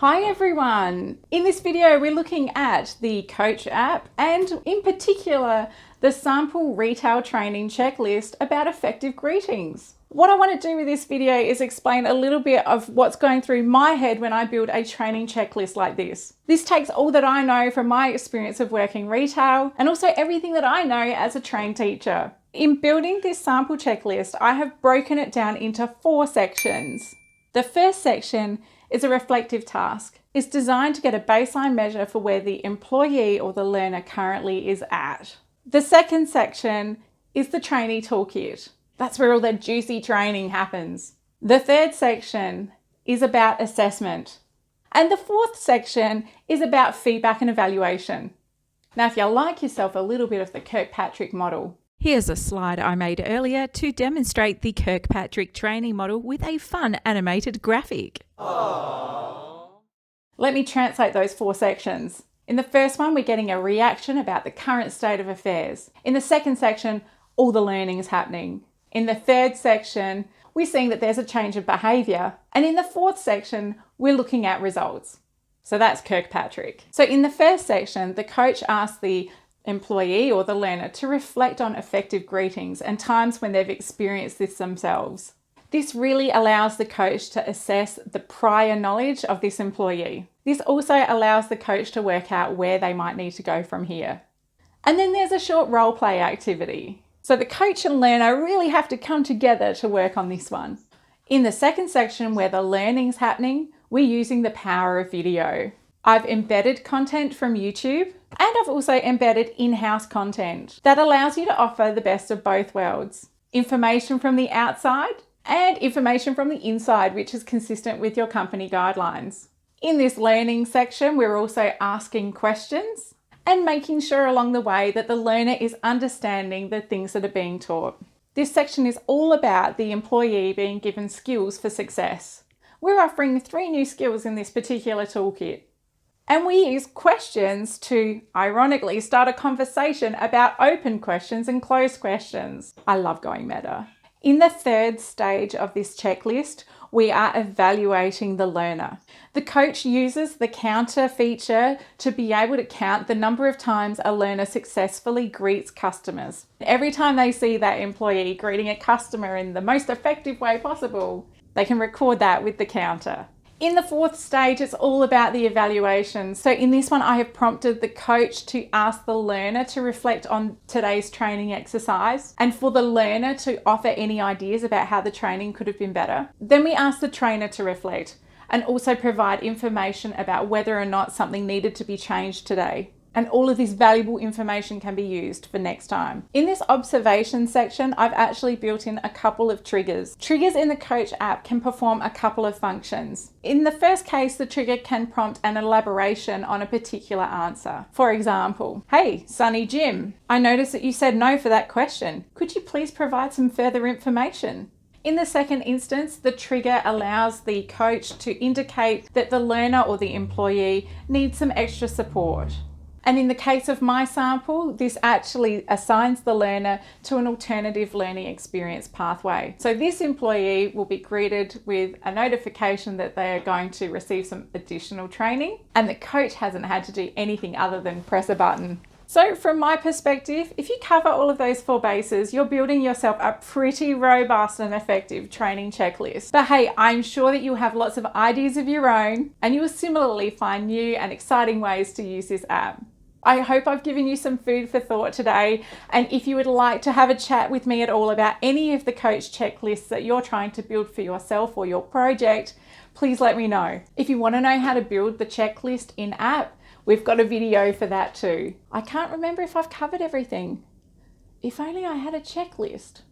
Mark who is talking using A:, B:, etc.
A: Hi everyone! In this video we're looking at the Coach app and in particular the sample retail training checklist about effective greetings. What I want to do with this video is explain a little bit of what's going through my head when I build a training checklist like this. This takes all that I know from my experience of working retail and also everything that I know as a trained teacher. In building this sample checklist, I have broken it down into 4 sections. The first section is a reflective task. It's designed to get a baseline measure for where the employee or the learner currently is at. The second section is the trainee toolkit. That's where all the juicy training happens. The third section is about assessment. And the fourth section is about feedback and evaluation. Now, if you like yourself a little bit of the Kirkpatrick model,
B: here's a slide I made earlier to demonstrate the Kirkpatrick training model with a fun animated graphic.
A: Aww. Let me translate those 4 sections. In the first one, we're getting a reaction about the current state of affairs. In the second section, all the learning is happening. In the third section, we're seeing that there's a change of behaviour. And in the fourth section, we're looking at results. So that's Kirkpatrick. So in the first section, the coach asks the employee or the learner to reflect on effective greetings and times when they've experienced this themselves. This really allows the coach to assess the prior knowledge of this employee. This also allows the coach to work out where they might need to go from here. And then there's a short role play activity. So the coach and learner really have to come together to work on this one. In the second section where the learning's happening, we're using the power of video. I've embedded content from YouTube and I've also embedded in-house content that allows you to offer the best of both worlds. Information from the outside and information from the inside, which is consistent with your company guidelines. In this learning section, we're also asking questions and making sure along the way that the learner is understanding the things that are being taught. This section is all about the employee being given skills for success. We're offering 3 new skills in this particular toolkit. And we use questions to, ironically, start a conversation about open questions and closed questions. I love going meta. In the third stage of this checklist, we are evaluating the learner. The coach uses the counter feature to be able to count the number of times a learner successfully greets customers. Every time they see that employee greeting a customer in the most effective way possible, they can record that with the counter. In the fourth stage, it's all about the evaluation. So in this one, I have prompted the coach to ask the learner to reflect on today's training exercise and for the learner to offer any ideas about how the training could have been better. Then we ask the trainer to reflect and also provide information about whether or not something needed to be changed today. And all of this valuable information can be used for next time. In this observation section, I've actually built in a couple of triggers. Triggers in the Coach app can perform a couple of functions. In the first case, the trigger can prompt an elaboration on a particular answer. For example, "Hey, Sunny Jim, I noticed that you said no for that question. Could you please provide some further information?" In the second instance, the trigger allows the coach to indicate that the learner or the employee needs some extra support. And in the case of my sample, this actually assigns the learner to an alternative learning experience pathway. So this employee will be greeted with a notification that they are going to receive some additional training, and the coach hasn't had to do anything other than press a button. So from my perspective, if you cover all of those 4 bases, you're building yourself a pretty robust and effective training checklist. But hey, I'm sure that you'll have lots of ideas of your own and you will similarly find new and exciting ways to use this app. I hope I've given you some food for thought today. And if you would like to have a chat with me at all about any of the coach checklists that you're trying to build for yourself or your project, please let me know. If you want to know how to build the checklist in app, we've got a video for that too. I can't remember if I've covered everything. If only I had a checklist.